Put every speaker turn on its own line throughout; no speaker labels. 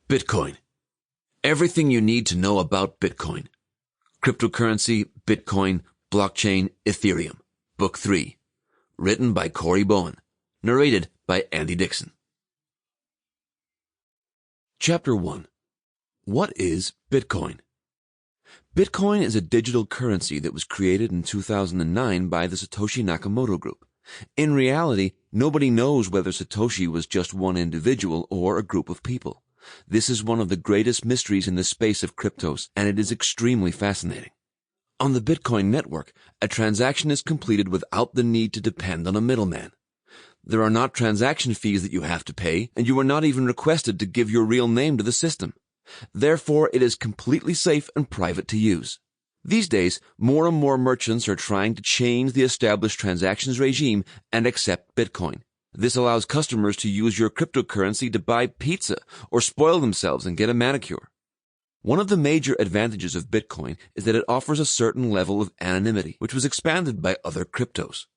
Bitcoin. Everything you need to know about Bitcoin. Cryptocurrency, Bitcoin, Blockchain, Ethereum. Book 3. Written by Bowen. Narrated by Dickson. Chapter 1. What is Bitcoin? Bitcoin is a digital currency that was created in 2009 by the Satoshi Nakamoto Group. In reality, nobody knows whether Satoshi was just one individual or a group of people. This is one of the greatest mysteries in the space of cryptos, and it is extremely fascinating. On the Bitcoin network, a transaction is completed without the need to depend on a middleman. There are not transaction fees that you have to pay, and you are not even requested to give your real name to the system. Therefore, it is completely safe and private to use. These days, more and more merchants are trying to change the established transactions regime and accept Bitcoin. This allows customers to use your cryptocurrency to buy pizza or spoil themselves and get a manicure. One of the major advantages of Bitcoin is that it offers a certain level of anonymity, which was expanded by other cryptos.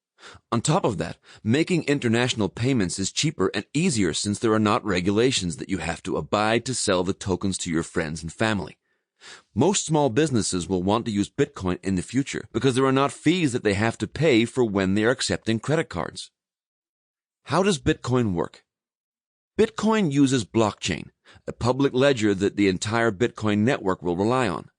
On top of that, making international payments is cheaper and easier since there are not regulations that you have to abide to sell the tokens to your friends and family. Most small businesses will want to use Bitcoin in the future because there are not fees that they have to pay for when they are accepting credit cards. How does Bitcoin work? Bitcoin uses blockchain, a public ledger that the entire Bitcoin network will rely on.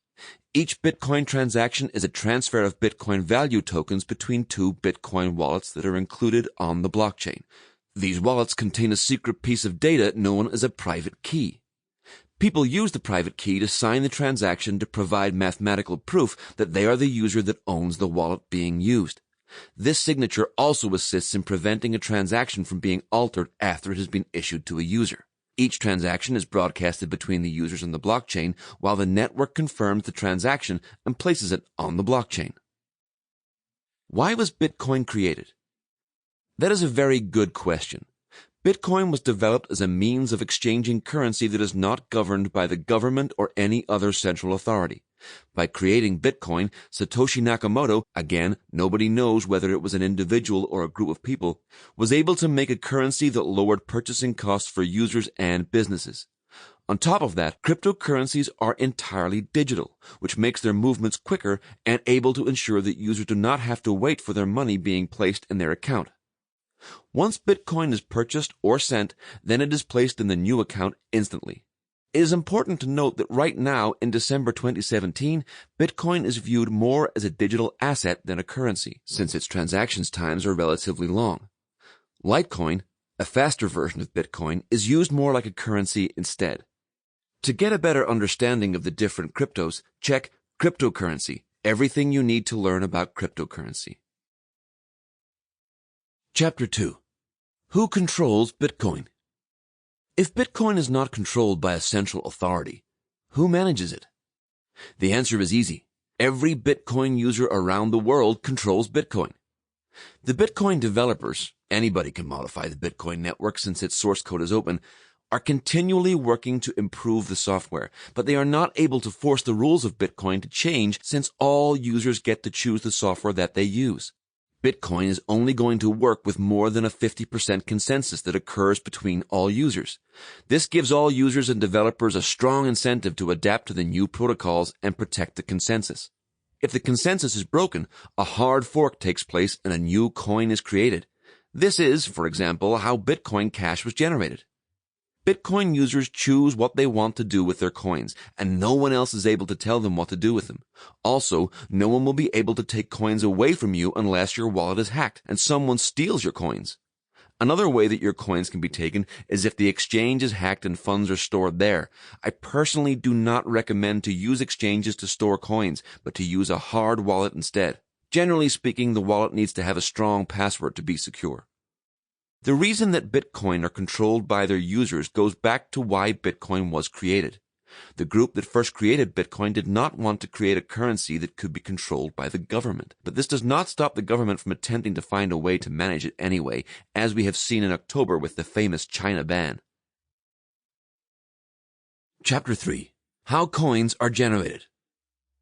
Each Bitcoin transaction is a transfer of Bitcoin value tokens between two Bitcoin wallets that are included on the blockchain. These wallets contain a secret piece of data known as a private key. People use the private key to sign the transaction to provide mathematical proof that they are the user that owns the wallet being used. This signature also assists in preventing a transaction from being altered after it has been issued to a user. Each transaction is broadcasted between the users and the blockchain, while the network confirms the transaction and places it on the blockchain. Why was Bitcoin created? That is a very good question. Bitcoin was developed as a means of exchanging currency that is not governed by the government or any other central authority. By creating Bitcoin, Satoshi Nakamoto, again, nobody knows whether it was an individual or a group of people, was able to make a currency that lowered purchasing costs for users and businesses. On top of that, cryptocurrencies are entirely digital, which makes their movements quicker and able to ensure that users do not have to wait for their money being placed in their account. Once Bitcoin is purchased or sent, then it is placed in the new account instantly. It is important to note that right now, in December 2017, Bitcoin is viewed more as a digital asset than a currency, since its transactions times are relatively long. Litecoin, a faster version of Bitcoin, is used more like a currency instead. To get a better understanding of the different cryptos, check Cryptocurrency, everything you need to learn about cryptocurrency. Chapter 2. Who controls Bitcoin? If Bitcoin is not controlled by a central authority, who manages it? The answer is easy. Every Bitcoin user around the world controls Bitcoin. The Bitcoin developers, anybody can modify the Bitcoin network since its source code is open, are continually working to improve the software, but they are not able to force the rules of Bitcoin to change since all users get to choose the software that they use. Bitcoin is only going to work with more than a 50% consensus that occurs between all users. This gives all users and developers a strong incentive to adapt to the new protocols and protect the consensus. If the consensus is broken, a hard fork takes place and a new coin is created. This is, for example, how Bitcoin Cash was generated. Bitcoin users choose what they want to do with their coins, and no one else is able to tell them what to do with them. Also, no one will be able to take coins away from you unless your wallet is hacked and someone steals your coins. Another way that your coins can be taken is if the exchange is hacked and funds are stored there. I personally do not recommend to use exchanges to store coins, but to use a hard wallet instead. Generally speaking, the wallet needs to have a strong password to be secure. The reason that Bitcoin are controlled by their users goes back to why Bitcoin was created. The group that first created Bitcoin did not want to create a currency that could be controlled by the government. But this does not stop the government from attempting to find a way to manage it anyway, as we have seen in October with the famous China ban. Chapter 3. How coins are generated.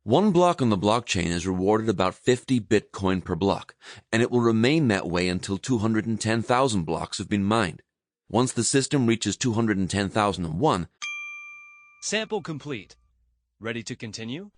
One block on the blockchain is rewarded about 50 Bitcoin per block, and it will remain that way until 210,000 blocks have been mined. Once the system reaches 210,001,
Sample complete. Ready to continue?